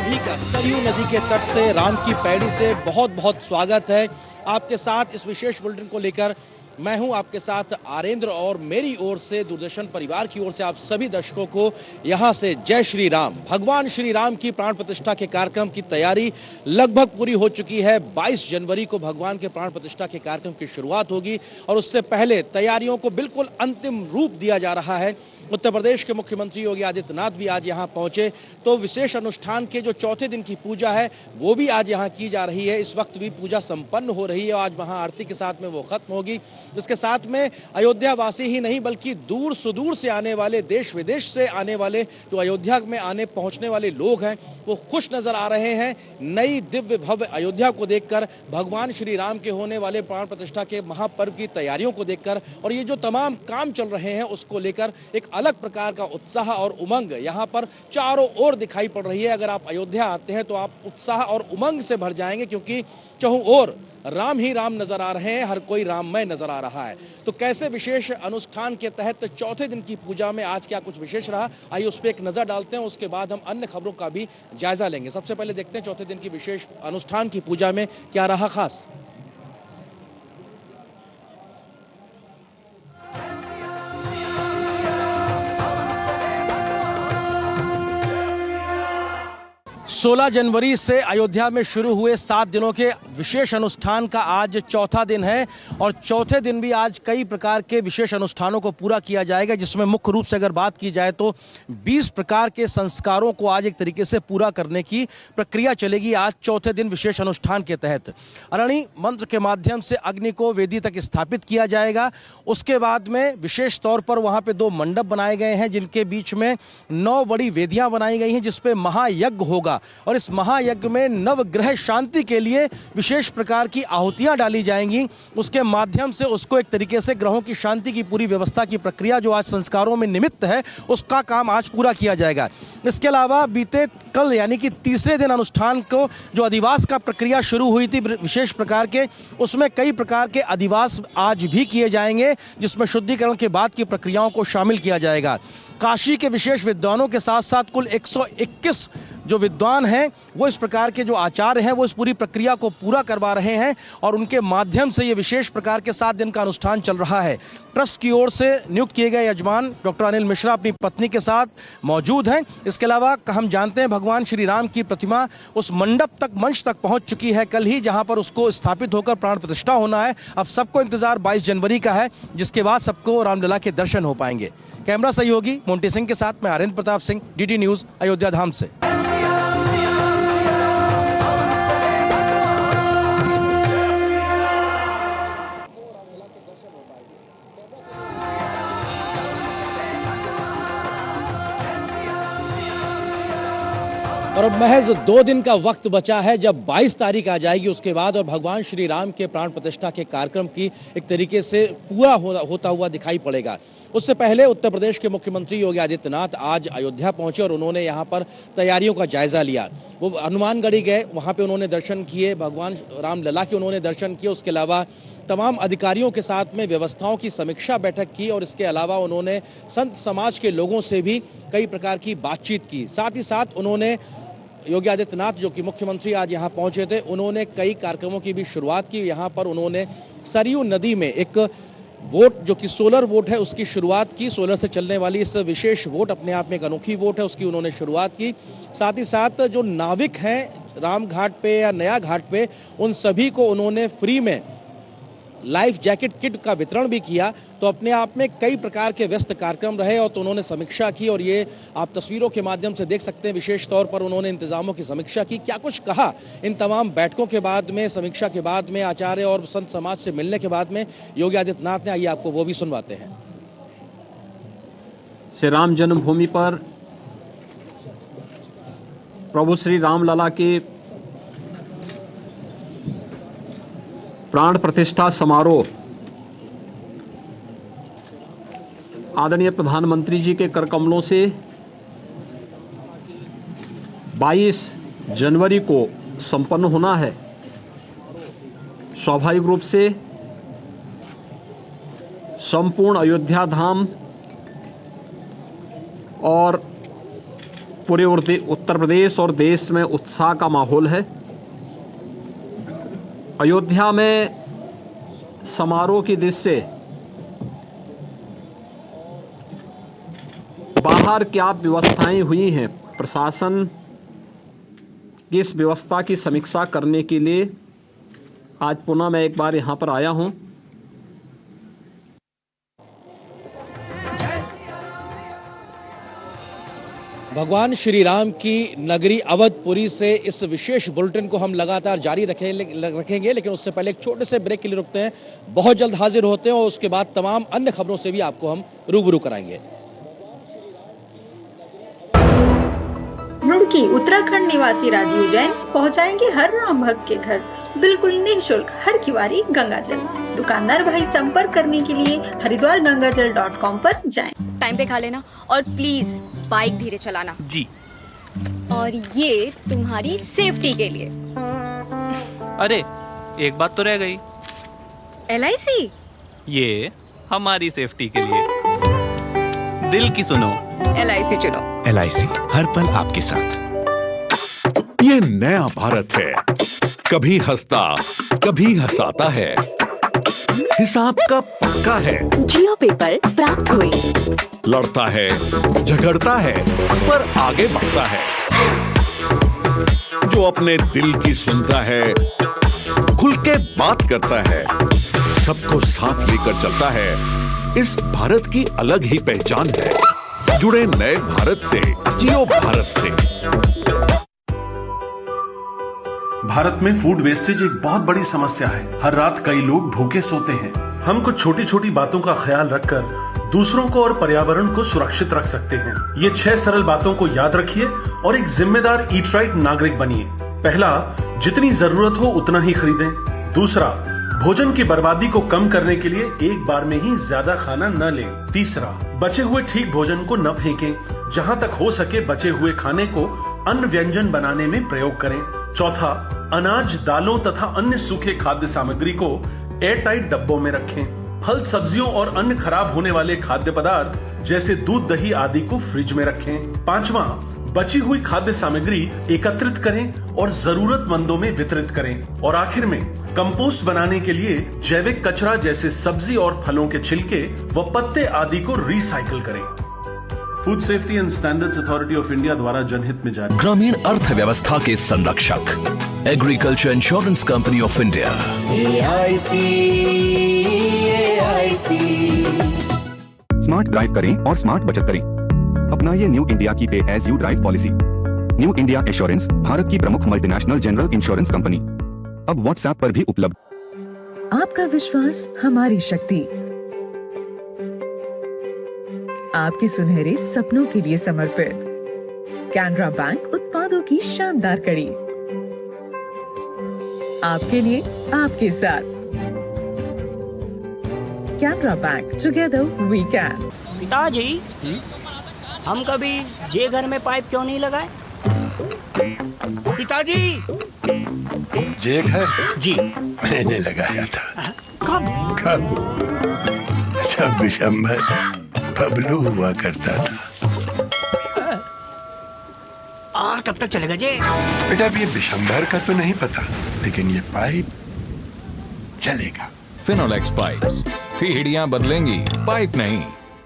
सभी का सरयू नदी के तट से, राम की पैड़ी से बहुत बहुत स्वागत है। आपके साथ इस विशेष बुलेटिन को लेकर मैं हूं आपके साथ आरेंद्र, और मेरी ओर से, दूरदर्शन परिवार की ओर से आप सभी दर्शकों को यहां से जय श्री राम। भगवान श्री राम की प्राण प्रतिष्ठा के कार्यक्रम की तैयारी लगभग पूरी हो चुकी है। 22 जनवरी को भगवान के प्राण प्रतिष्ठा के कार्यक्रम की शुरुआत होगी और उससे पहले तैयारियों को बिल्कुल अंतिम रूप दिया जा रहा है। उत्तर प्रदेश के मुख्यमंत्री योगी आदित्यनाथ भी आज यहां पहुंचे, तो विशेष अनुष्ठान के जो चौथे दिन की पूजा है वो भी आज यहां की जा रही है। इस वक्त भी पूजा संपन्न हो रही है और आज महाआरती के साथ में वो खत्म होगी। इसके साथ में अयोध्या वासी ही नहीं बल्कि दूर सुदूर से आने वाले, देश विदेश से आने वाले, जो अयोध्या में पहुंचने वाले लोग हैं वो खुश नजर आ रहे हैं नई दिव्य भव्य अयोध्या को देखकर, भगवान श्री राम के होने वाले प्राण प्रतिष्ठा के महापर्व की तैयारियों को देखकर, और ये जो तमाम काम चल रहे हैं उसको लेकर एक अलग प्रकार का उत्साह और उमंग यहाँ पर चारों ओर दिखाई पड़ रही है। अगर आप अयोध्या आते हैं तो आप उत्साह और उमंग से भर जाएंगे, क्योंकि चहुं ओर राम ही राम नजर आ रहे हैं, हर कोई राममय नजर आ रहा है। तो कैसे विशेष अनुष्ठान के तहत चौथे दिन की पूजा में आज क्या कुछ विशेष रहा, आइए उस पर एक नजर डालते हैं। उसके बाद हम अन्य खबरों का भी जायजा लेंगे। सबसे पहले देखते हैं चौथे दिन की विशेष अनुष्ठान की पूजा में क्या रहा खास। सोलह जनवरी से अयोध्या में शुरू हुए 7 दिनों के विशेष अनुष्ठान का आज चौथा दिन है और चौथे दिन भी आज कई प्रकार के विशेष अनुष्ठानों को पूरा किया जाएगा, जिसमें मुख्य रूप से अगर बात की जाए तो 20 प्रकार के संस्कारों को आज एक तरीके से पूरा करने की प्रक्रिया चलेगी आज चौथे दिन विशेष अनुष्ठान के तहत। अरणी मंत्र के माध्यम से अग्नि को वेदी तक स्थापित किया जाएगा। उसके बाद में विशेष तौर पर वहाँ पर 2 मंडप बनाए गए हैं जिनके बीच में 9 बड़ी वेदियाँ बनाई गई हैं जिसपे महायज्ञ होगा और इस महायज्ञ में नवग्रह शांति के लिए विशेष प्रकार की आहुतियां डाली जाएंगी। उसके माध्यम से उसको एक तरीके से ग्रहों की शांति की पूरी व्यवस्था की प्रक्रिया जो आज संस्कारों में निमित्त है उसका काम आज पूरा किया जाएगा। इसके अलावा बीते कल यानी कि तीसरे दिन अनुष्ठान को जो अधिवास का प्रक्रिया शुरू हुई थी विशेष प्रकार के, उसमें कई प्रकार के अधिवास आज भी किए जाएंगे जिसमें शुद्धिकरण के बाद की प्रक्रियाओं को शामिल किया जाएगा। काशी के विशेष विद्वानों के साथ साथ कुल 121 जो विद्वान हैं वो इस प्रकार के जो आचार्य हैं वो इस पूरी प्रक्रिया को पूरा करवा रहे हैं और उनके माध्यम से ये विशेष प्रकार के 7 दिन का अनुष्ठान चल रहा है। ट्रस्ट की ओर से नियुक्त किए गए यजमान डॉक्टर अनिल मिश्रा अपनी पत्नी के साथ मौजूद हैं। इसके अलावा हम जानते हैं भगवान श्री राम की प्रतिमा उस मंडप तक, मंच तक पहुंच चुकी है कल ही, जहां पर उसको स्थापित होकर प्राण प्रतिष्ठा होना है। अब सबको इंतजार 22 जनवरी का है जिसके बाद सबको रामलला के दर्शन हो पाएंगे। कैमरा सहयोगी मोंटी सिंह के साथ मैं आरेंद्र प्रताप सिंह, डीटी न्यूज़, अयोध्या धाम से। और अब महज 2 दिन का वक्त बचा है जब 22 तारीख आ जाएगी उसके बाद, और भगवान श्री राम के प्राण प्रतिष्ठा के कार्यक्रम की एक तरीके से पूरा होता हुआ दिखाई पड़ेगा। उससे पहले उत्तर प्रदेश के मुख्यमंत्री योगी आदित्यनाथ आज अयोध्या पहुंचे और उन्होंने यहां पर तैयारियों का जायजा लिया। वो हनुमानगढ़ी गए, वहां पे उन्होंने दर्शन किए, भगवान रामलला के उन्होंने दर्शन किए। उसके अलावा तमाम अधिकारियों के साथ में व्यवस्थाओं की समीक्षा बैठक की और इसके अलावा उन्होंने संत समाज के लोगों से भी कई प्रकार की बातचीत की। साथ ही साथ उन्होंने योगी आदित्यनाथ जो कि मुख्यमंत्री आज यहाँ पहुँचे थे, उन्होंने कई कार्यक्रमों की भी शुरुआत की। यहाँ पर उन्होंने सरयू नदी में एक वोट जो कि सोलर वोट है उसकी शुरुआत की। सोलर से चलने वाली इस विशेष वोट अपने आप में एक अनोखी वोट है, उसकी उन्होंने शुरुआत की। साथ ही साथ जो नाविक हैं राम घाट पे या नया घाट पे, उन सभी को उन्होंने फ्री में लाइफ जैकेट किट का वितरण भी किया। तो अपने आप में कई प्रकार के व्यस्त कार्यक्रम रहे और तो उन्होंने समीक्षा की और ये आप तस्वीरों के माध्यम से देख सकते हैं। विशेष तौर पर उन्होंने इंतजामों की समीक्षा की। क्या कुछ कहा इन तमाम बैठकों के बाद में, समीक्षा के बाद में, आचार्य और संत समाज से मिलने के बाद में योगी आदित्यनाथ ने, आइए आपको वो भी सुनवाते हैं। श्री राम जन्मभूमि पर प्रभु श्री रामलला के प्राण प्रतिष्ठा समारोह आदरणीय प्रधानमंत्री जी के कर कमलों से 22 जनवरी को संपन्न होना है। स्वाभाविक रूप से संपूर्ण अयोध्या धाम और पूरे उत्तर प्रदेश और देश में उत्साह का माहौल है। अयोध्या में समारोह की दृश्य से बाहर क्या व्यवस्थाएं हुई हैं, प्रशासन की इस व्यवस्था की समीक्षा करने के लिए आज पुनः मैं एक बार यहां पर आया हूं। भगवान श्री राम की नगरी अवधपुरी से इस विशेष बुलेटिन को हम लगातार जारी रखेंगे, लेकिन उससे पहले एक छोटे से ब्रेक के लिए रुकते हैं। बहुत जल्द हाजिर होते हैं और उसके बाद तमाम अन्य खबरों से भी आपको हम रूबरू कराएंगे। रुड़की उत्तराखंड निवासी राजीव जैन पहुंचाएंगे हर राम भक्त के घर बिल्कुल निःशुल्क हर किवारी गंगाजल। दुकानदार भाई संपर्क करने के लिए हरिद्वारगंगाजल.com पर जाएं। टाइम पे खा लेना और प्लीज बाइक धीरे चलाना जी। और ये तुम्हारी सेफ्टी के लिए। अरे एक बात तो रह गई। LIC ये हमारी सेफ्टी के लिए। दिल की सुनो, LIC चुनो। LIC हर पल आपके साथ। ये नया भारत है, कभी हंसता कभी हंसाता है, हिसाब का पक्का है। जियो पेपर प्राप्त हुए। लड़ता है, झगड़ता है, पर आगे बढ़ता है। जो अपने दिल की सुनता है, खुल के बात करता है, सबको साथ लेकर चलता है। इस भारत की अलग ही पहचान है। जुड़े नए भारत से, जियो भारत से। भारत में फूड वेस्टेज एक बहुत बड़ी समस्या है। हर रात कई लोग भूखे सोते हैं। हम कुछ छोटी छोटी बातों का ख्याल रखकर दूसरों को और पर्यावरण को सुरक्षित रख सकते हैं। ये 6 सरल बातों को याद रखिए और एक जिम्मेदार ईट राइट नागरिक बनिए। पहला, जितनी जरूरत हो उतना ही खरीदें। दूसरा, भोजन की बर्बादी को कम करने के लिए एक बार में ही ज्यादा खाना न लें। तीसरा, बचे हुए ठीक भोजन को न फेंकें। जहां तक हो सके बचे हुए खाने को अन्य व्यंजन बनाने में प्रयोग करें। चौथा, अनाज, दालों तथा अन्य सूखे खाद्य सामग्री को एयर टाइट डब्बों में रखें। फल, सब्जियों और अन्य खराब होने वाले खाद्य पदार्थ जैसे दूध, दही आदि को फ्रिज में रखें। पांचवा, बची हुई खाद्य सामग्री एकत्रित करें और जरूरतमंदों में वितरित करें। और आखिर में कंपोस्ट बनाने के लिए जैविक कचरा जैसे सब्जी और फलों के छिलके व पत्ते आदि को रिसाइकिल करें। Food safety and standards authority of India द्वारा जनहित में जारी। ग्रामीण अर्थव्यवस्था के संरक्षक agriculture insurance company of India. Smart drive करें और स्मार्ट बचत करें। अपनाइए न्यू इंडिया की pay as you drive policy. New India assurance Bharat की प्रमुख मल्टीनेशनल जनरल इंश्योरेंस कंपनी अब व्हाट्सएप पर भी उपलब्ध। आपका विश्वास हमारी शक्ति, आपके सुनहरे सपनों के लिए समर्पित कैनरा बैंक उत्पादों की शानदार कड़ी, आपके लिए, आपके साथ। Canara bank, together we can. पिताजी, हम कभी जे घर में पाइप क्यों नहीं लगाए? पिताजी, जे घर जी मैंने लगाया था। कब? जब विशंबर बबलू हुआ करता था। और कब तक चलेगा जे? बेटा, अब ये विशंबर का तो नहीं पता, लेकिन ये पाइप चलेगा। फिनोलेक्स पाइप्स, पीढ़ियां बदलेंगी, पाइप नहीं।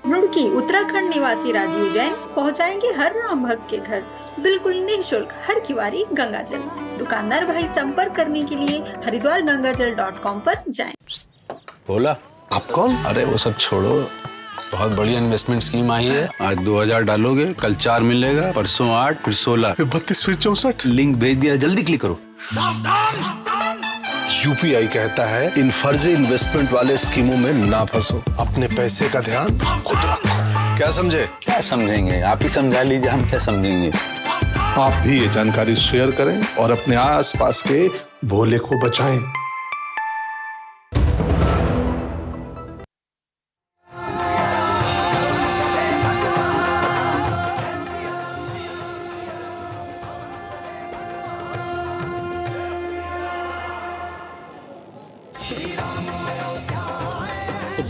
रुड़की उत्तराखंड निवासी राजीव जैन पहुंचाएंगे हर राम भक्त के घर बिल्कुल निःशुल्क हर किवारी गंगाजल। दुकानदार भाई संपर्क करने के लिए हरिद्वारगंगाजल.com पर जाएं। बोला, आप कौन? अरे वो सब छोड़ो, बहुत बढ़िया इन्वेस्टमेंट स्कीम आई है। आज 2000 डालोगे, कल 4 मिलेगा, परसों 8, फिर 16, 32, फिर 64। लिंक भेज दिया, जल्दी क्लिक करो। UPI कहता है इन फर्जी इन्वेस्टमेंट वाले स्कीमों में ना फंसो, अपने पैसे का ध्यान खुद रखो। क्या समझे? क्या समझेंगे, आप ही समझा लीजिए, हम क्या समझेंगे। आप भी ये जानकारी शेयर करें और अपने आसपास के भोले को बचाएं।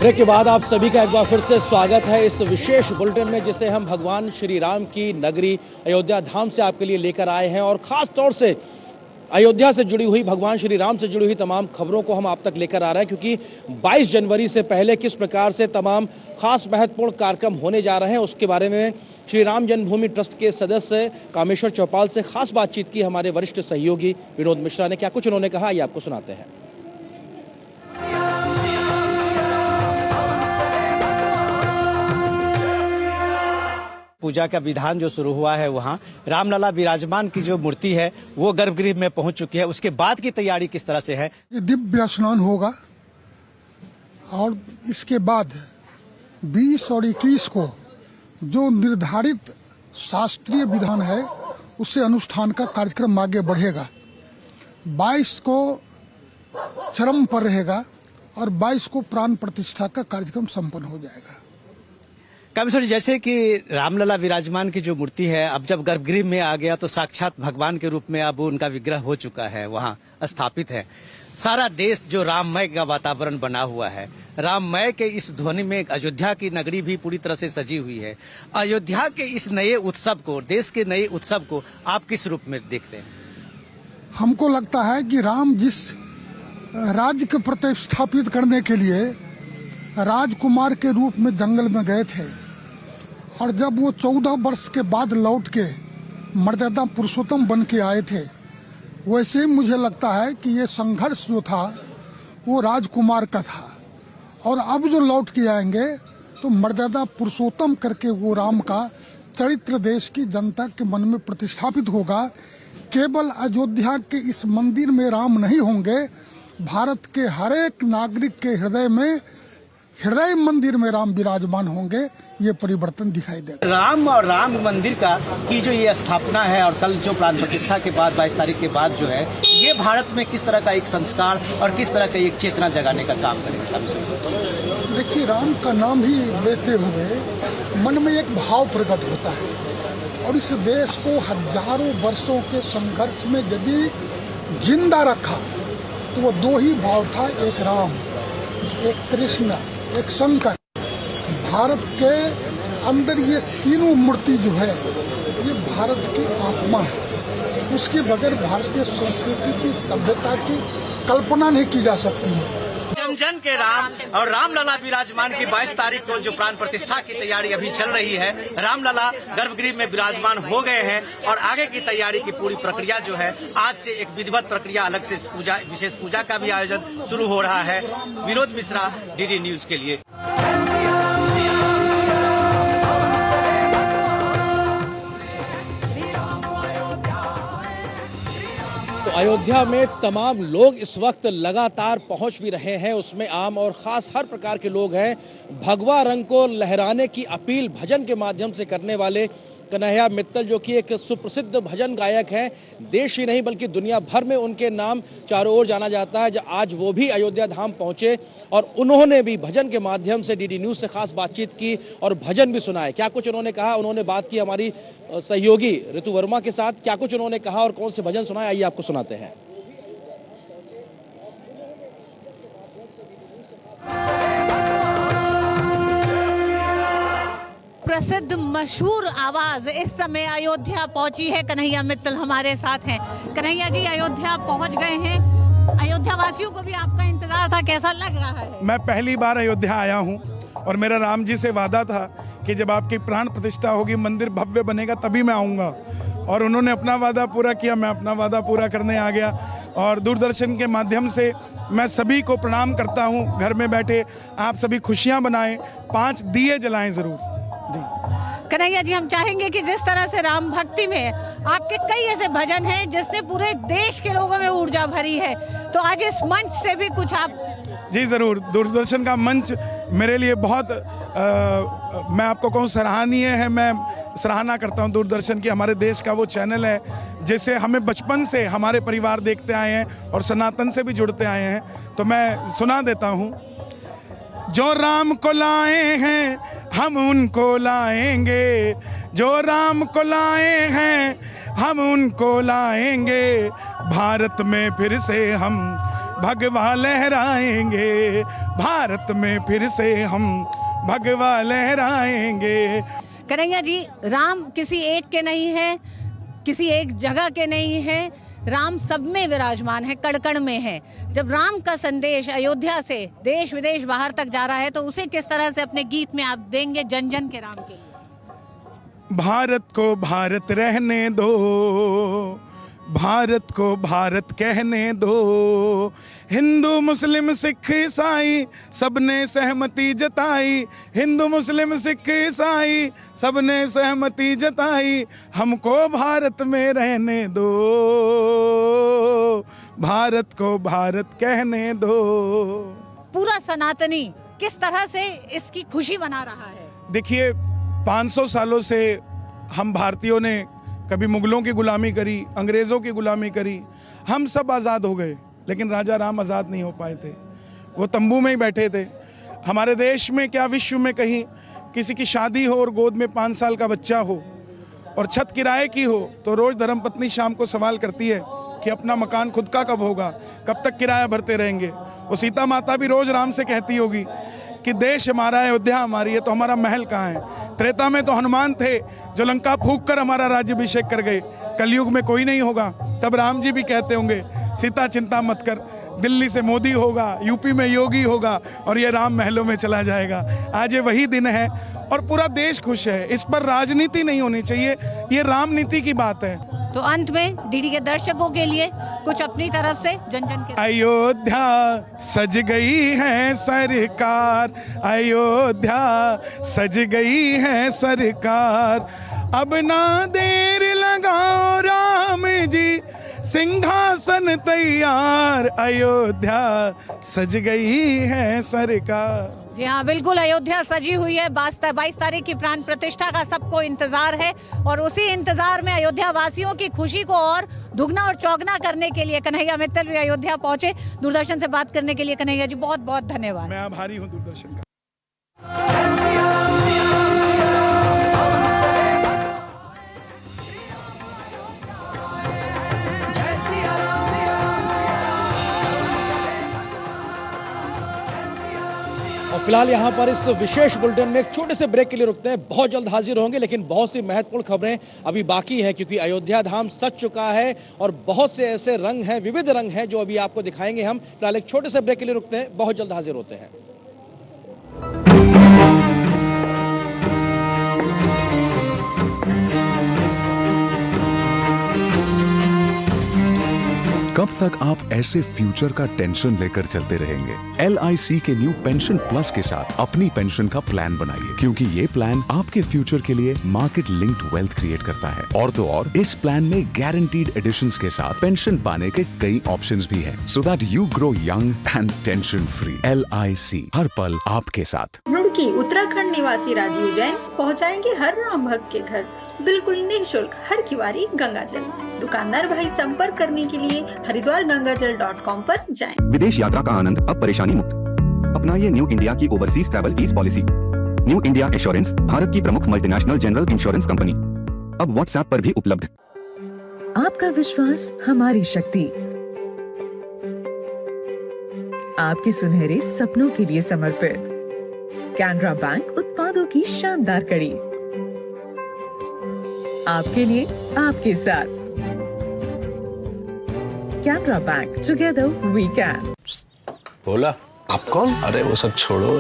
ब्रेक के बाद आप सभी का एक बार फिर से स्वागत है इस विशेष बुलेटिन में, जिसे हम भगवान श्री राम की नगरी अयोध्या धाम से आपके लिए लेकर आए हैं। और ख़ास तौर से अयोध्या से जुड़ी हुई, भगवान श्री राम से जुड़ी हुई तमाम खबरों को हम आप तक लेकर आ रहे हैं, क्योंकि 22 जनवरी से पहले किस प्रकार से तमाम खास महत्वपूर्ण कार्यक्रम होने जा रहे हैं, उसके बारे में श्री राम जन्मभूमि ट्रस्ट के सदस्य कामेश्वर चौपाल से खास बातचीत की हमारे वरिष्ठ सहयोगी विनोद मिश्रा ने। क्या कुछ उन्होंने कहा, ये आपको सुनाते हैं। पूजा का विधान जो शुरू हुआ है, वहाँ रामलला विराजमान की जो मूर्ति है वो गर्भगृह में पहुंच चुकी है। उसके बाद की तैयारी किस तरह से है? दिव्य स्नान होगा और इसके बाद 20 और 21 को जो निर्धारित शास्त्रीय विधान है उससे अनुष्ठान का कार्यक्रम आगे बढ़ेगा। 22 को चरम पर रहेगा और 22 को प्राण प्रतिष्ठा का कार्यक्रम संपन्न हो जाएगा। कामेश्वर, जैसे कि रामलला विराजमान की जो मूर्ति है, अब जब गर्भगृह में आ गया तो साक्षात भगवान के रूप में अब उनका विग्रह हो चुका है, वहाँ स्थापित है। सारा देश जो राममय का वातावरण बना हुआ है, राममय के इस ध्वनि में अयोध्या की नगरी भी पूरी तरह से सजी हुई है। अयोध्या के इस नए उत्सव को, देश के नए उत्सव को आप किस रूप में देखते हैं? हमको लगता है कि राम जिस राज्य को प्रतिष्ठापित करने के लिए राजकुमार के रूप में जंगल में गए थे और जब वो 14 वर्ष के बाद लौट के मर्यादा पुरुषोत्तम बन के आए थे, वैसे ही मुझे लगता है कि ये संघर्ष जो था वो राजकुमार का था और अब जो लौट के आएंगे तो मर्यादा पुरुषोत्तम करके वो राम का चरित्र देश की जनता के मन में प्रतिष्ठापित होगा। केवल अयोध्या के इस मंदिर में राम नहीं होंगे, भारत के हर एक नागरिक के हृदय मंदिर में राम विराजमान होंगे। ये परिवर्तन दिखाई देगा। राम और राम मंदिर की जो ये स्थापना है और कल जो प्राण प्रतिष्ठा के बाद 22 तारीख के बाद जो है, ये भारत में किस तरह का एक संस्कार और किस तरह का एक चेतना जगाने का काम करेगा? देखिए, राम का नाम ही लेते हुए मन में एक भाव प्रकट होता है और इस देश को हजारों वर्षों के संघर्ष में यदि जिंदा रखा तो वो दो ही भाव था, एक राम, एक कृष्ण, एक शंकर। भारत के अंदर ये तीनों मूर्ति जो है ये भारत की आत्मा है। उसके बगैर भारतीय संस्कृति की सभ्यता की कल्पना नहीं की जा सकती है। जन जन के राम और रामलला विराजमान की 22 तारीख को जो प्राण प्रतिष्ठा की तैयारी अभी चल रही है, रामलला गर्भगृह में विराजमान हो गए हैं और आगे की तैयारी की पूरी प्रक्रिया जो है, आज से एक विधिवत प्रक्रिया अलग से पूजा, विशेष पूजा का भी आयोजन शुरू हो रहा है। विनोद मिश्रा, डीडी न्यूज के लिए। अयोध्या में तमाम लोग इस वक्त लगातार पहुंच भी रहे हैं, उसमें आम और खास हर प्रकार के लोग हैं। भगवा रंग को लहराने की अपील भजन के माध्यम से करने वाले कन्हैया मित्तल, जो कि एक सुप्रसिद्ध भजन गायक हैं, देश ही नहीं बल्कि दुनिया भर में उनके नाम चारों ओर जाना जाता है। आज वो भी अयोध्या धाम पहुंचे और उन्होंने भी भजन के माध्यम से डीडी न्यूज़ से खास बातचीत की और भजन भी सुनाए। क्या कुछ उन्होंने कहा, उन्होंने बात की हमारी सहयोगी ऋतु वर्मा के साथ। क्या कुछ उन्होंने कहा और कौन से भजन सुनाए, आइए आपको सुनाते हैं। प्रसिद्ध मशहूर आवाज इस समय अयोध्या पहुंची है। कन्हैया मित्तल हमारे साथ हैं। कन्हैया जी, अयोध्या पहुंच गए हैं। अयोध्या वासियों को भी आपका इंतजार था, कैसा लग रहा है? मैं पहली बार अयोध्या आया हूं और मेरा राम जी से वादा था कि जब आपकी प्राण प्रतिष्ठा होगी, मंदिर भव्य बनेगा, तभी मैं आऊँगा। और उन्होंने अपना वादा पूरा किया, मैं अपना वादा पूरा करने आ गया। और दूरदर्शन के माध्यम से मैं सभी को प्रणाम करता हूँ। घर में बैठे आप सभी खुशियाँ बनाएं, 5 दिए जलाएं ज़रूर। कन्हैया जी, हम चाहेंगे कि जिस तरह से राम भक्ति में आपके कई ऐसे भजन हैं जिसने पूरे देश के लोगों में ऊर्जा भरी है, तो आज इस मंच से भी कुछ आप। जी ज़रूर, दूरदर्शन का मंच मेरे लिए बहुत मैं आपको कहूँ सराहनीय है। मैं सराहना करता हूँ दूरदर्शन की। हमारे देश का वो चैनल है जिसे हमें बचपन से हमारे परिवार देखते आए हैं और सनातन से भी जुड़ते आए हैं। तो मैं सुना देता हूँ। जो राम को लाए हैं हम उनको लाएंगे, जो राम को लाए हैं हम उनको लाएंगे, भारत में फिर से हम भगवा लहराएंगे, भारत में फिर से हम भगवा लहराएंगे। कन्हैया जी, राम किसी एक के नहीं है, किसी एक जगह के नहीं है, राम सब में विराजमान है, कण कण में है। जब राम का संदेश अयोध्या से देश विदेश बाहर तक जा रहा है तो उसे किस तरह से अपने गीत में आप देंगे जन जन के राम के लिए? भारत को भारत रहने दो, भारत को भारत कहने दो, हिंदू मुस्लिम सिख ईसाई सबने सहमति जताई, हिंदू मुस्लिम सिख ईसाई सबने सहमति जताई, हमको भारत में रहने दो, भारत को भारत कहने दो। पूरा सनातनी किस तरह से इसकी खुशी मना रहा है? देखिए, 500 सालों से हम भारतीयों ने कभी मुगलों की गुलामी करी, अंग्रेज़ों की गुलामी करी, हम सब आज़ाद हो गए, लेकिन राजा राम आज़ाद नहीं हो पाए थे। वो तंबू में ही बैठे थे। हमारे देश में क्या विश्व में कहीं किसी की शादी हो और गोद में 5 साल का बच्चा हो और छत किराए की हो तो रोज़ धर्मपत्नी शाम को सवाल करती है कि अपना मकान खुद का कब होगा, कब तक किराया भरते रहेंगे। वो सीता माता भी रोज़ राम से कहती होगी कि देश हमारा है, अयोध्या हमारी है, तो हमारा महल कहाँ है। त्रेता में तो हनुमान थे जो लंका फूंक कर हमारा राज्याभिषेक कर गए, कलयुग में कोई नहीं होगा। तब राम जी भी कहते होंगे, सीता चिंता मत कर, दिल्ली से मोदी होगा, यूपी में योगी होगा और ये राम महलों में चला जाएगा। आज ये वही दिन है और पूरा देश खुश है। इस पर राजनीति नहीं होनी चाहिए, ये राम नीति की बात है। तो अंत में डीडी के दर्शकों के लिए कुछ अपनी तरफ से जन जन के। अयोध्या सज गई है सरकार, अयोध्या सज गई है सरकार, अब ना देर लगाओ राम जी, सिंहासन तैयार, अयोध्या सज गई है सरकार। जी हाँ, बिल्कुल अयोध्या सजी हुई है। 22 तारीख की प्राण प्रतिष्ठा का सबको इंतजार है और उसी इंतजार में अयोध्या वासियों की खुशी को और दुगना और चौगना करने के लिए कन्हैया मित्तल भी अयोध्या पहुंचे। दूरदर्शन से बात करने के लिए कन्हैया जी बहुत बहुत धन्यवाद। मैं आभारी हूँ दूरदर्शन का। और फिलहाल यहाँ पर इस विशेष बुलेटिन में एक छोटे से ब्रेक के लिए रुकते हैं। बहुत जल्द हाजिर होंगे, लेकिन बहुत सी महत्वपूर्ण खबरें अभी बाकी हैं, क्योंकि अयोध्या धाम सज चुका है और बहुत से ऐसे रंग हैं, विविध रंग हैं, जो अभी आपको दिखाएंगे हम। फिलहाल एक छोटे से ब्रेक के लिए रुकते हैं, बहुत जल्द हाजिर होते हैं। कब तक आप ऐसे फ्यूचर का टेंशन लेकर चलते रहेंगे? LIC के न्यू पेंशन प्लस के साथ अपनी पेंशन का प्लान बनाइए, क्योंकि ये प्लान आपके फ्यूचर के लिए मार्केट लिंक्ड वेल्थ क्रिएट करता है। और तो और इस प्लान में गारंटीड एडिशंस के साथ पेंशन पाने के कई ऑप्शंस भी हैं, so that you grow young and tension free. LIC, हर पल आपके साथ। रुड़की उत्तराखंड निवासी राजीव जैन पहुंचाएंगे हर राम भक्त के घर बिल्कुल निःशुल्क हर की बारी गंगाजल। दुकानदार भाई संपर्क करने के लिए हरिद्वारगंगाजल.com पर जाएं। विदेश यात्रा का आनंद अब परेशानी मुक्त। अपनाइए न्यू इंडिया की overseas travel ease policy. New India assurance, Bharat की प्रमुख मल्टीनेशनल जनरल इंश्योरेंस कंपनी, अब व्हाट्सएप पर भी उपलब्ध। आपका विश्वास हमारी शक्ति, आपके सुनहरे सपनों के लिए समर्पित। कैनरा बैंक उत्पादों की शानदार कड़ी, आपके लिए, आपके साथ। Canara bank, together we can. बोला आप कौन? अरे वो सब छोड़ो,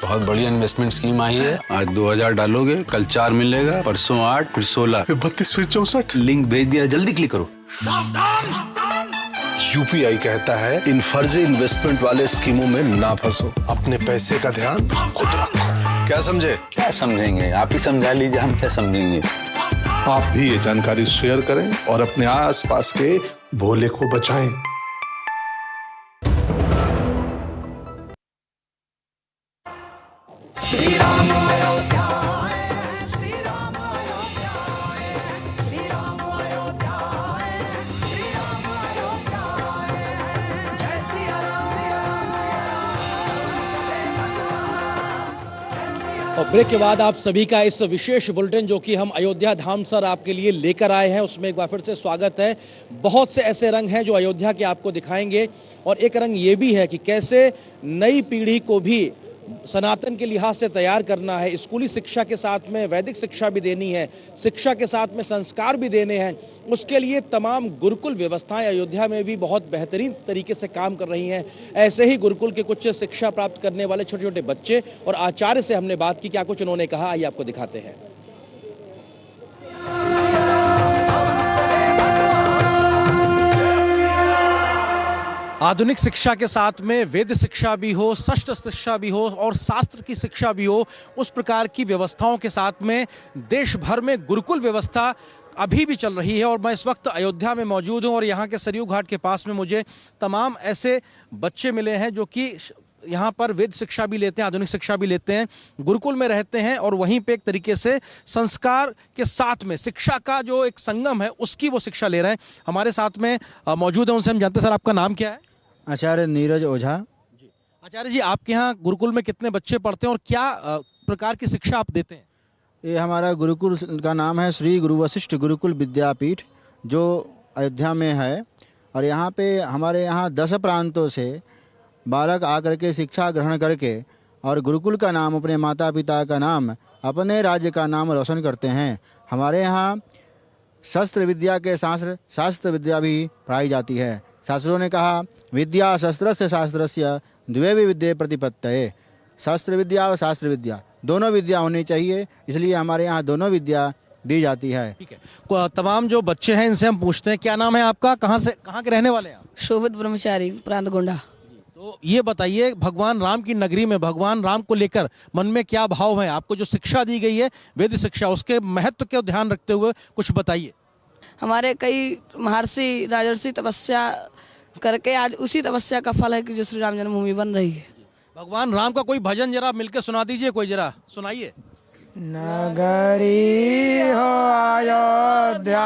बहुत बढ़िया इन्वेस्टमेंट स्कीम आई है। आज 2000 डालोगे, कल 4 मिलेगा, परसों 8, फिर 16, 32, फिर 64। लिंक भेज दिया, जल्दी क्लिक करो। UPI कहता है इन फर्जी इन्वेस्टमेंट वाले स्कीमों में ना फंसो, अपने पैसे का ध्यान खुद रखो। क्या समझे? क्या समझेंगे, आप ही समझा लीजिए, हम क्या समझेंगे। आप भी ये जानकारी शेयर करें और अपने आसपास के भोले को बचाएं। और ब्रेक के बाद आप सभी का इस विशेष बुलेटिन जो कि हम अयोध्या धाम सर आपके लिए लेकर आए हैं उसमें एक बार फिर से स्वागत है। बहुत से ऐसे रंग हैं जो अयोध्या के आपको दिखाएंगे और एक रंग ये भी है कि कैसे नई पीढ़ी को भी सनातन के लिहाज से तैयार करना है। स्कूली शिक्षा के साथ में वैदिक शिक्षा भी देनी है, शिक्षा के साथ में संस्कार भी देने हैं। उसके लिए तमाम गुरुकुल व्यवस्थाएं अयोध्या में भी बहुत बेहतरीन तरीके से काम कर रही हैं। ऐसे ही गुरुकुल के कुछ शिक्षा प्राप्त करने वाले छोटे छोटे बच्चे और आचार्य से हमने बात की, क्या कुछ उन्होंने कहा आइए आपको दिखाते हैं। आधुनिक शिक्षा के साथ में वेद शिक्षा भी हो, शस्त्र शिक्षा भी हो और शास्त्र की शिक्षा भी हो, उस प्रकार की व्यवस्थाओं के साथ में देश भर में गुरुकुल व्यवस्था अभी भी चल रही है। और मैं इस वक्त अयोध्या में मौजूद हूं और यहाँ के सरयू घाट के पास में मुझे तमाम ऐसे बच्चे मिले हैं जो कि यहाँ पर वेद शिक्षा भी लेते हैं, आधुनिक शिक्षा भी लेते हैं, गुरुकुल में रहते हैं और वहीं पे एक तरीके से संस्कार के साथ में शिक्षा का जो एक संगम है उसकी वो शिक्षा ले रहे हैं। हमारे साथ में मौजूद है, उनसे हम जानते हैं। सर आपका नाम क्या है? आचार्य नीरज ओझा। आचार्य जी, आपके यहाँ गुरुकुल में कितने बच्चे पढ़ते हैं और क्या प्रकार की शिक्षा आप देते हैं? ये हमारा गुरुकुल का नाम है श्री गुरु वशिष्ठ गुरुकुल विद्यापीठ, जो अयोध्या में है। और यहाँ पे हमारे यहाँ 10 प्रांतों से बालक आकर के शिक्षा ग्रहण करके और गुरुकुल का नाम, अपने माता पिता का नाम, अपने राज्य का नाम रोशन करते हैं। हमारे यहाँ शस्त्र विद्या के शास्त्र विद्या भी पढ़ाई जाती है। शास्त्रों ने कहा विद्या शस्त्रस्य शास्त्रस्य द्वे विद्ये प्रतिपत्तये। शस्त्र विद्या और शास्त्र विद्या दोनों विद्या होनी चाहिए, इसलिए हमारे यहाँ दोनों विद्या दी जाती है। ठीक है, तमाम जो बच्चे हैं इनसे हम पूछते हैं, क्या नाम है आपका, कहाँ के रहने वाले हैं आप? शोभित ब्रह्मचारी, प्रांत गोंडा। तो ये बताइए, भगवान राम की नगरी में भगवान राम को लेकर मन में क्या भाव है? आपको जो शिक्षा दी गई है वेद शिक्षा, उसके महत्व को ध्यान रखते हुए कुछ बताइए। हमारे कई महर्षि राजर्षि तपस्या करके आज उसी तपस्या का फल है कि जो श्री राम जन्मभूमि बन रही है। भगवान राम का कोई भजन जरा मिलकर सुना दीजिए, कोई जरा सुनाइए। नगरी हो अयोध्यासी,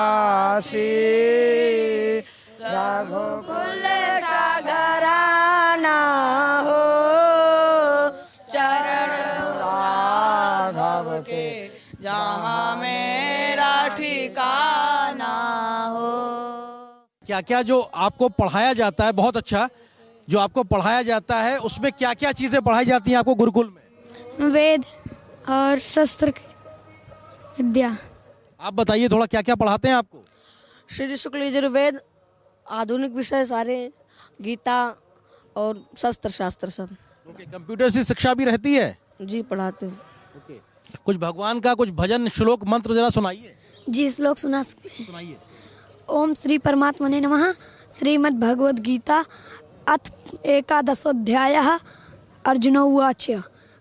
रघुकुल का घराना हो, चरण राघव के जहाँ मेरा ठिकाना हो। क्या क्या जो आपको पढ़ाया जाता है, बहुत अच्छा जो आपको पढ़ाया जाता है, उसमें क्या क्या चीजें पढ़ाई जाती हैं आपको गुरुकुल में? वेद और शस्त्र विद्या। आप बताइए थोड़ा, क्या क्या पढ़ाते हैं आपको? श्री शुक्ल यजुर्वेद, आधुनिक विषय सारे, गीता और शस्त्र शास्त्र सब। कंप्यूटर से शिक्षा भी रहती है? जी, पढ़ाते हैं। कुछ भगवान का कुछ भजन श्लोक मंत्र जरा सुनाइए। जी, श्लोक सुनाइए। ओम श्री परमात्मने नमः। श्रीमद् भगवद गीता अथ 11 अर्जुनो उवाच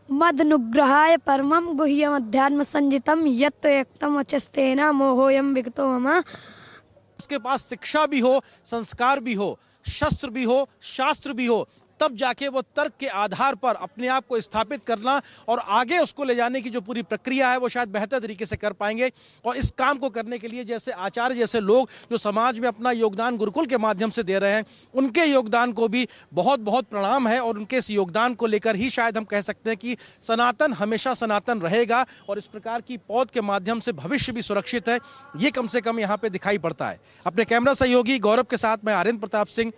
मदनुग्रहाय परमं गुह्यम अध्यात्म संजितम यत् एकतम वचस्तेन मोहोयम विगतो मम। उसके पास शिक्षा भी हो, संस्कार भी हो, शस्त्र भी हो, शास्त्र भी हो, तब जाके वो तर्क के आधार पर अपने आप को स्थापित करना और आगे उसको ले जाने की जो पूरी प्रक्रिया है वो शायद बेहतर तरीके से कर पाएंगे। और इस काम को करने के लिए जैसे आचार्य जैसे लोग जो समाज में अपना योगदान गुरुकुल के माध्यम से दे रहे हैं, उनके योगदान को भी बहुत बहुत प्रणाम है। और उनके इस योगदान को लेकर ही शायद हम कह सकते हैं कि सनातन हमेशा सनातन रहेगा और इस प्रकार की पौध के माध्यम से भविष्य भी सुरक्षित है, ये कम से कम यहाँ पे दिखाई पड़ता है। अपने कैमरा सहयोगी गौरव के साथ मैं आर्यन प्रताप सिंह,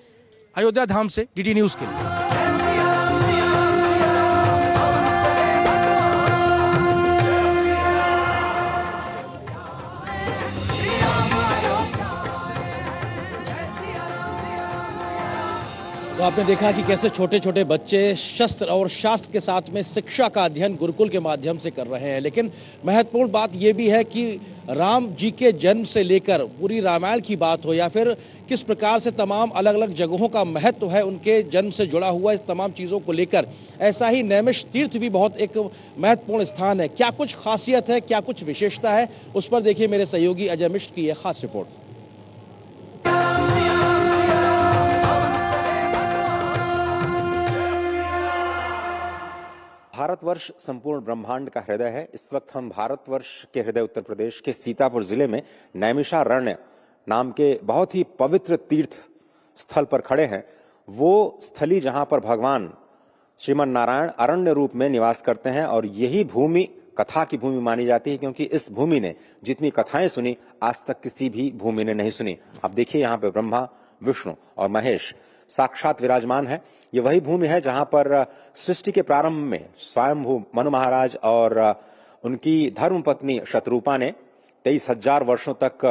अयोध्या धाम से, डीडी न्यूज के लिए। तो आपने देखा कि कैसे छोटे छोटे बच्चे शस्त्र और शास्त्र के साथ में शिक्षा का अध्ययन गुरुकुल के माध्यम से कर रहे हैं। लेकिन महत्वपूर्ण बात यह भी है कि राम जी के जन्म से लेकर पूरी रामायण की बात हो या फिर किस प्रकार से तमाम अलग अलग जगहों का महत्व है उनके जन्म से जुड़ा हुआ, इस तमाम चीज़ों को लेकर ऐसा ही नैमिष तीर्थ भी बहुत एक महत्वपूर्ण स्थान है। क्या कुछ खासियत है, क्या कुछ विशेषता है, उस पर देखिए मेरे सहयोगी अजय मिश्र की यह खास रिपोर्ट। भारतवर्ष संपूर्ण ब्रह्मांड का हृदय है। इस वक्त हम भारतवर्ष के हृदय उत्तर प्रदेश के सीतापुर जिले में नैमिषारण्य नाम के बहुत ही पवित्र तीर्थ स्थल पर खड़े हैं। वो स्थली जहां पर भगवान श्रीमन नारायण अरण्य रूप में निवास करते हैं और यही भूमि कथा की भूमि मानी जाती है, क्योंकि इस भूमि ने जितनी कथाएं सुनी आज तक किसी भी भूमि ने नहीं सुनी। अब देखिए यहाँ पे ब्रह्मा, विष्णु और महेश साक्षात विराजमान है। ये वही भूमि है जहां पर सृष्टि के प्रारंभ में स्वयंभू मनु महाराज और उनकी धर्मपत्नी शतरूपा ने 23,000 वर्षों तक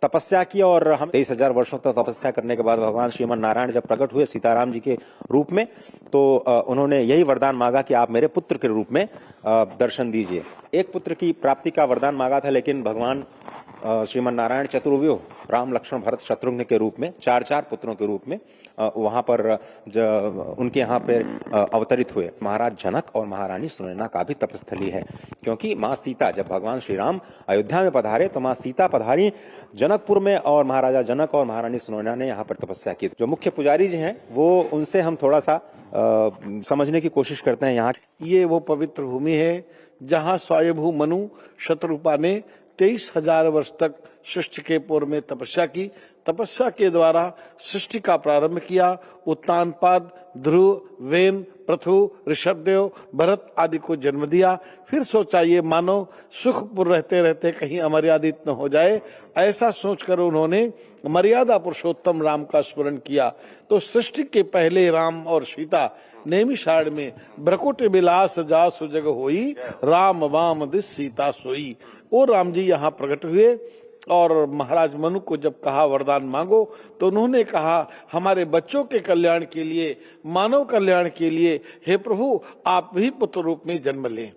तपस्या की, और हम 23,000 वर्षों तक तपस्या करने के बाद भगवान श्रीमन नारायण जब प्रकट हुए सीताराम जी के रूप में, तो उन्होंने यही वरदान मांगा कि आप मेरे पुत्र के रूप में दर्शन दीजिए। एक पुत्र की प्राप्ति का वरदान मांगा था, लेकिन भगवान श्रीमन नारायण चतुर्व्यूह राम, लक्ष्मण, भरत, शत्रुघ्न के रूप में 4 पुत्रों के रूप में वहां पर उनके यहाँ पे अवतरित हुए। महाराज जनक और महारानी सुनैना का भी तपस्थली है, क्योंकि माँ सीता जब भगवान श्री राम अयोध्या में पधारे तो माँ सीता पधारी जनकपुर में, और महाराजा जनक और महारानी सुनैना ने यहाँ पर तपस्या की। जो मुख्य पुजारी जी हैं वो उनसे हम थोड़ा सा समझने की कोशिश करते हैं। यहाँ ये वो पवित्र भूमि है जहाँ स्वयंभू मनु शतरूपा ने 23,000 वर्ष तक सृष्टि के पूर्व में तपस्या की। तपस्या के द्वारा सृष्टि का प्रारंभ किया। उत्तानपाद, ध्रुव, वेन, पृथु, ऋषभदेव, भरत आदि को जन्म दिया। फिर सोचा ये मानव सुखपुर रहते रहते कहीं अमर्यादित न हो जाए, ऐसा सोचकर उन्होंने मर्यादा पुरुषोत्तम राम का स्मरण किया। तो सृष्टि के पहले राम और सीता नैमिषारण्य में भ्रकुट विलास जासु जग होई, राम वाम दिस सीता सोई। वो राम जी यहाँ प्रकट हुए और महाराज मनु को जब कहा वरदान मांगो, तो उन्होंने कहा हमारे बच्चों के कल्याण के लिए, मानव कल्याण के लिए हे प्रभु आप भी पुत्र रूप में जन्म लें।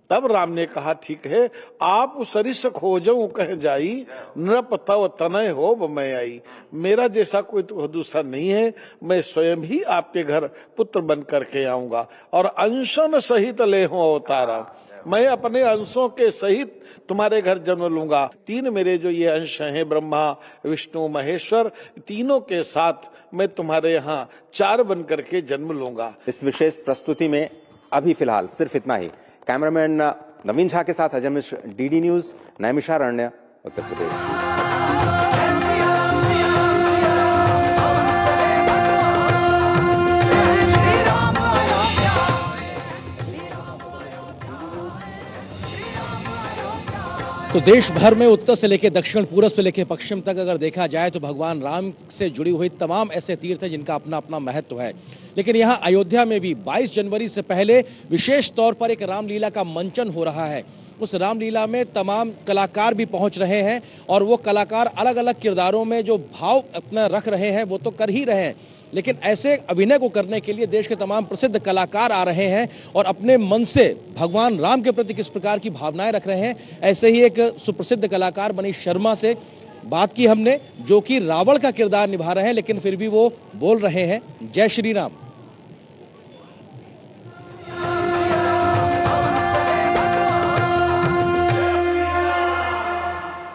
तब राम ने कहा ठीक है, आप सरिस खोजऊं कह जाई, नृप तव तनय हो मैं आई। मेरा जैसा कोई तो दूसरा नहीं है, मैं स्वयं ही आपके घर पुत्र बन करके आऊंगा और अंशन सहित ले हूं अवतारा। मैं अपने अंशों के सहित तुम्हारे घर जन्म लूंगा। 3 मेरे जो ये अंश हैं ब्रह्मा, विष्णु, महेश्वर, तीनों के साथ मैं तुम्हारे यहाँ 4 बन करके जन्म लूंगा। इस विशेष प्रस्तुति में अभी फिलहाल सिर्फ इतना ही। कैमरामैन नवीन झा के साथ अजय मिश्र, डीडी न्यूज, नैमिषारण्य, उत्तर प्रदेश। तो देश भर में उत्तर से लेकर दक्षिण, पूर्व से लेकर पश्चिम तक अगर देखा जाए तो भगवान राम से जुड़ी हुई तमाम ऐसे तीर्थ हैं जिनका अपना अपना महत्व है। लेकिन यहाँ अयोध्या में भी 22 जनवरी से पहले विशेष तौर पर एक रामलीला का मंचन हो रहा है। उस रामलीला में तमाम कलाकार भी पहुंच रहे हैं और वो कलाकार अलग अलग किरदारों में जो भाव अपना रख रहे हैं वो तो कर ही रहे हैं, लेकिन ऐसे अभिनय को करने के लिए देश के तमाम प्रसिद्ध कलाकार आ रहे हैं और अपने मन से भगवान राम के प्रति किस प्रकार की भावनाएं रख रहे हैं। ऐसे ही एक सुप्रसिद्ध कलाकार मनीष शर्मा से बात की हमने, जो कि रावण का किरदार निभा रहे हैं, लेकिन फिर भी वो बोल रहे हैं जय श्री राम।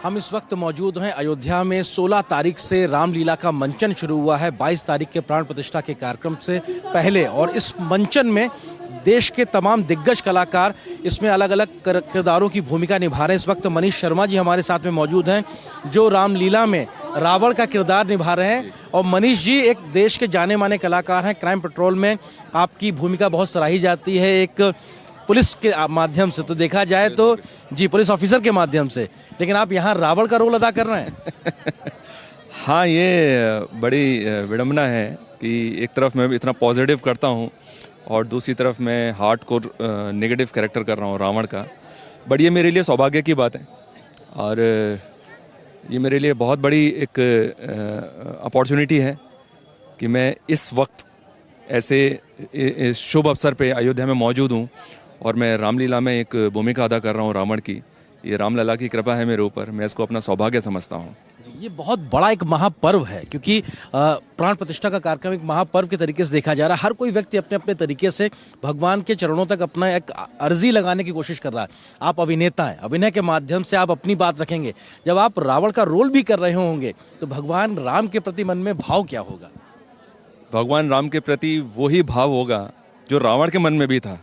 हम इस वक्त मौजूद हैं अयोध्या में। 16 तारीख से रामलीला का मंचन शुरू हुआ है, 22 तारीख के प्राण प्रतिष्ठा के कार्यक्रम से पहले, और इस मंचन में देश के तमाम दिग्गज कलाकार इसमें अलग अलग किरदारों की भूमिका निभा रहे हैं। इस वक्त मनीष शर्मा जी हमारे साथ में मौजूद हैं जो रामलीला में रावण का किरदार निभा रहे हैं। और मनीष जी एक देश के जाने माने कलाकार हैं, क्राइम पेट्रोल में आपकी भूमिका बहुत सराही जाती है, एक पुलिस के माध्यम से तो देखा जाए तो जी, पुलिस ऑफिसर के माध्यम से, लेकिन आप यहाँ रावण का रोल अदा कर रहे हैं। हाँ, ये बड़ी विडंबना है कि एक तरफ मैं इतना पॉजिटिव करता हूँ और दूसरी तरफ मैं हार्डकोर नेगेटिव कैरेक्टर कर रहा हूँ रावण का। बट ये मेरे लिए सौभाग्य की बात है और ये मेरे लिए बहुत बड़ी एक अपॉर्चुनिटी है कि मैं इस वक्त ऐसे शुभ अवसर पे अयोध्या में मौजूद हूँ और मैं रामलीला में एक भूमिका अदा कर रहा हूँ रावण की। ये रामलला की कृपा है मेरे ऊपर, मैं इसको अपना सौभाग्य समझता हूँ। ये बहुत बड़ा एक महापर्व है, क्योंकि प्राण प्रतिष्ठा का कार्यक्रम एक महापर्व के तरीके से देखा जा रहा है। हर कोई व्यक्ति अपने अपने तरीके से भगवान के चरणों तक अपना एक अर्जी लगाने की कोशिश कर रहा है। आप अभिनेता हैं, अभिनय के माध्यम से आप अपनी बात रखेंगे। जब आप रावण का रोल भी कर रहे होंगे तो भगवान राम के प्रति मन में भाव क्या होगा? भगवान राम के प्रति वही भाव होगा जो रावण के मन में भी था,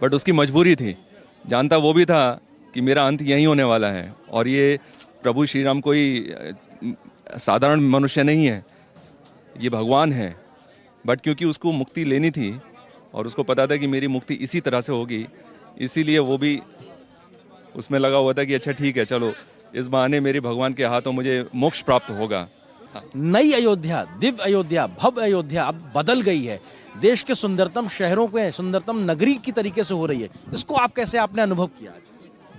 बट उसकी मजबूरी थी। जानता वो भी था कि मेरा अंत यहीं होने वाला है और ये प्रभु श्री राम कोई साधारण मनुष्य नहीं है, ये भगवान है। बट क्योंकि उसको मुक्ति लेनी थी और उसको पता था कि मेरी मुक्ति इसी तरह से होगी, इसीलिए वो भी उसमें लगा हुआ था कि अच्छा ठीक है, चलो इस बहाने मेरे भगवान के हाथों मुझे मोक्ष प्राप्त होगा। नई अयोध्या, दिव्य अयोध्या, भव्य अयोध्या अब बदल गई है, देश के सुंदरतम शहरों में सुंदरतम नगरी की तरीके से हो रही है। इसको आप कैसे आपने अनुभव किया?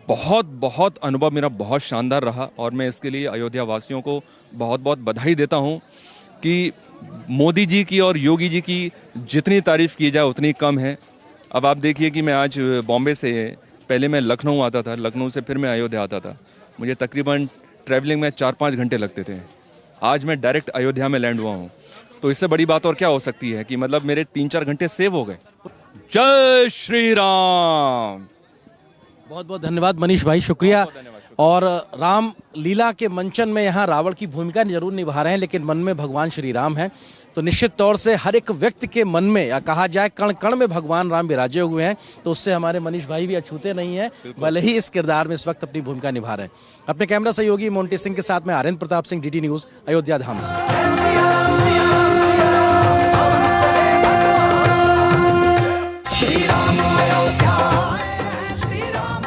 बहुत बहुत अनुभव मेरा बहुत शानदार रहा और मैं इसके लिए अयोध्या वासियों को बहुत बहुत बधाई देता हूं कि मोदी जी की और योगी जी की जितनी तारीफ की जाए उतनी कम है। अब आप देखिए कि मैं आज बॉम्बे से, पहले मैं लखनऊ आता था, लखनऊ से फिर मैं अयोध्या आता था, मुझे तकरीबन ट्रैवलिंग में 4-5 घंटे लगते थे। आज मैं डायरेक्ट अयोध्या में लैंड हुआ हूँ, तो इससे बड़ी बात और क्या हो सकती है कि मतलब मेरे 3-4 घंटे सेव हो गए। जय श्री राम। बहुत बहुत धन्यवाद मनीष भाई, शुक्रिया। और राम लीला के मंचन में यहाँ रावण की भूमिका जरूर निभा रहे हैं, लेकिन मन में भगवान श्री राम हैं। तो निश्चित तौर से हर एक व्यक्ति के मन में, या कहा जाए कण कण में भगवान राम विराजे हुए हैं, तो उससे हमारे मनीष भाई भी अछूते नहीं हैं, भले ही इस किरदार में इस वक्त अपनी भूमिका निभा रहे हैं। अपने कैमरा सहयोगी मोंटी सिंह के साथ में आर्यन प्रताप सिंह, DD न्यूज़, अयोध्या धाम से।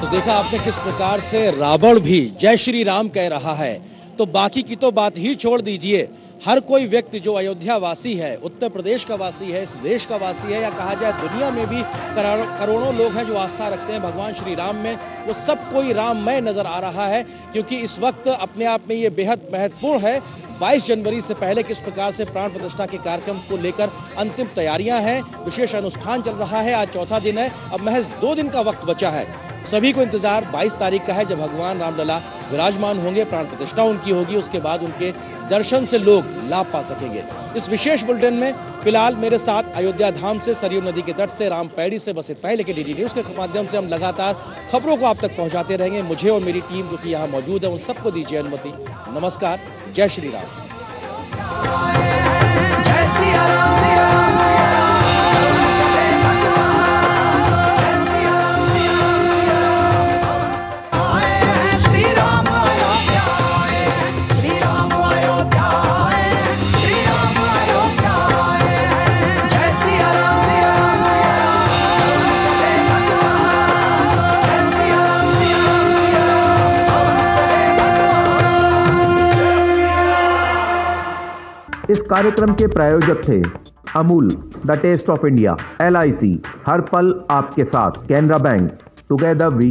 तो देखा आपने किस प्रकार से रावण भी जय श्री राम कह रहा है, तो बाकी की तो बात ही छोड़ दीजिए। हर कोई व्यक्ति जो अयोध्या वासी है, उत्तर प्रदेश का वासी है, इस देश का वासी है, या कहा जाए दुनिया में भी करोड़ों लोग हैं जो आस्था रखते हैं भगवान श्री राम में, वो सब कोई राममय नजर आ रहा है। क्योंकि इस वक्त अपने आप में ये बेहद महत्वपूर्ण है। 22 जनवरी से पहले किस प्रकार से प्राण प्रतिष्ठा के कार्यक्रम को लेकर अंतिम तैयारियां हैं, विशेष अनुष्ठान चल रहा है। आज चौथा दिन है, अब महज 2 दिन का वक्त बचा है। सभी को इंतजार 22 तारीख का है, जब भगवान रामलला विराजमान होंगे, प्राण प्रतिष्ठा उनकी होगी, उसके बाद उनके दर्शन से लोग लाभ पा सकेंगे। इस विशेष बुलेटिन में फिलहाल मेरे साथ अयोध्या धाम से सरयू नदी के तट से राम पैड़ी से बस इतना ही, लेकिन DD न्यूज़ के माध्यम से हम लगातार खबरों को आप तक पहुंचाते रहेंगे। मुझे और मेरी टीम जो कि यहाँ मौजूद है, उन सबको दीजिए अनुमति। नमस्कार, जय श्री राम। जय सिया राम, सिया राम, सिया राम। इस कार्यक्रम के प्रायोजक थे Amul, the taste of India, LIC, हर पल आपके साथ, कैनरा बैंक, टुगेदर वी